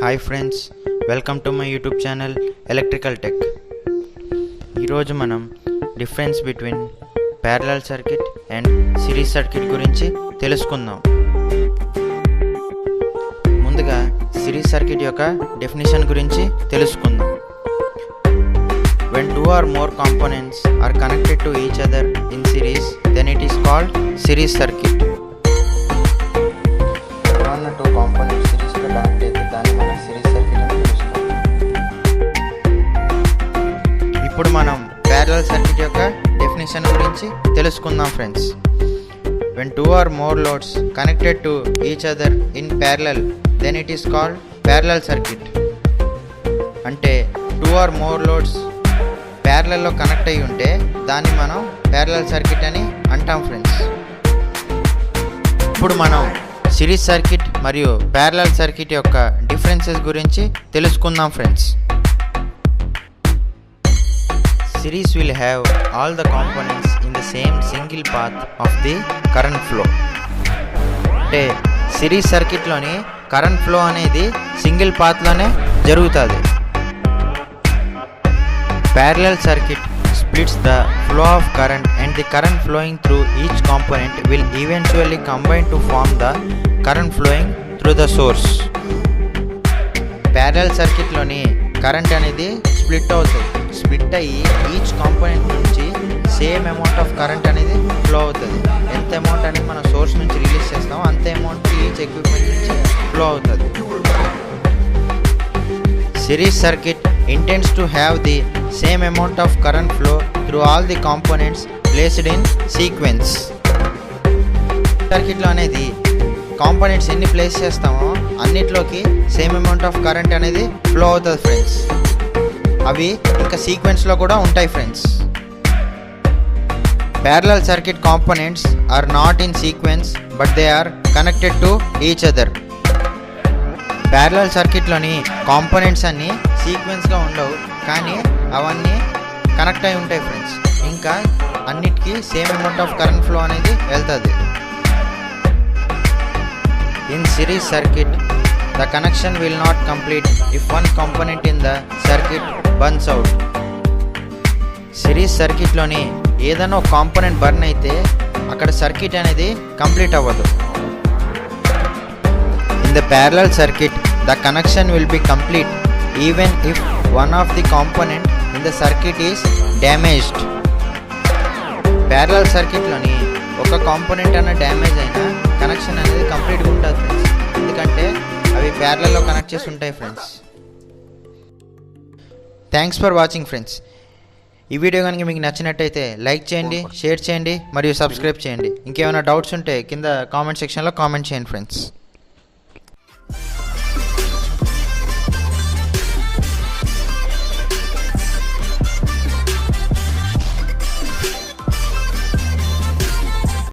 Hi friends, welcome to my YouTube channel Electrical Tech. ఈరోజు మనం difference between parallel circuit and series circuit గురించి తెలుసుకుందాం. ముందుగా series circuit యొక్క డెఫినిషన్ గురించి తెలుసుకుందాం. When two or more components are connected to each other in series, then it is called series circuit. Two components series లో connect అయితే దాన్ని మనం సిరీస్ సర్క్యూట్ అని పిలుస్తాం. ఇప్పుడు మనం ప్యారలల్ సర్క్యూట్ యొక్క డెఫినిషన్ గురించి తెలుసుకుందాం friends. When two or more loads connected to each other in parallel, then it is called parallel circuit. అంటే two or more loads parallel లో కనెక్ట్ అయి ఉంటే దాన్ని మనం ప్యారలల్ సర్క్యూట్ అని అంటాం ఫ్రెండ్స్. ఇప్పుడు మనం సిరీస్ సర్క్యూట్ మరియు ప్యారలల్ సర్క్యూట్ యొక్క డిఫరెన్సెస్ గురించి తెలుసుకుందాం friends. Series will have all the components in the same single path of the current flow. అంటే సిరీస్ సర్క్యూట్లోని కరెంట్ ఫ్లో అనేది సింగిల్ పాత్లోనే జరుగుతుంది. Parallel circuit splits the flow of current, and the current flowing through each component will eventually combine to form the current flowing through the source. Parallel circuit లోని current అనేది split అవుతుంది. Split అయ్యి each component నుంచి same amount of current అనేది flow అవుతుంది. ఎంత amount అనేది మన సోర్స్ నుంచి రిలీజ్ చేస్తామో అంత అమౌంట్ ఈచ్ ఎక్విప్మెంట్ నుంచి ఫ్లో అవుతుంది. Series circuit intends to have the same amount of current flow through all the components placed in sequence. సర్క్యూట్లో అనేది కాంపోనెంట్స్ ఎన్ని ప్లేస్ చేస్తామో అన్నిట్లోకి సేమ్ అమౌంట్ ఆఫ్ కరెంట్ అనేది ఫ్లో అవుతుంది ఫ్రెండ్స్. అవి ఇంకా సీక్వెన్స్లో కూడా ఉంటాయి friends. Parallel circuit components are not in sequence but they are connected to each other. Parallel సర్క్యూట్లోని కాంపోనెంట్స్ అన్నీ సీక్వెన్స్గా ఉండవు, కానీ అవన్నీ కనెక్ట్ అయి ఉంటాయి ఫ్రెండ్స్. ఇంకా అన్నిటికీ same amount of current flow అనేది వెళ్తుంది. In series circuit the connection will not complete if one component in the circuit burns out. Series సర్క్యూట్లోని ఏదైనా ఒక కాంపోనెంట్ బర్న్ అయితే అక్కడ సర్క్యూట్ అనేది కంప్లీట్ అవ్వదు. In the parallel circuit, the connection will be complete even if one of the component in the circuit is damaged. Parallel circuit లోని ఒక component అన్న డ్యామేజ్ అయినా కనెక్షన్ అనేది కంప్లీట్గా ఉంటుంది ఫ్రెండ్స్. ఎందుకంటే అవి ప్యారలల్లో కనెక్ట్ చేసి ఉంటాయి friends. Thanks for watching friends. ఈ వీడియో కనుక మీకు నచ్చినట్టయితే లైక్ చేయండి, షేర్ చేయండి మరియు సబ్స్క్రైబ్ చేయండి. ఇంకేమైనా డౌట్స్ ఉంటే కింద కామెంట్ సెక్షన్లో కామెంట్ చేయండి ఫ్రెండ్స్.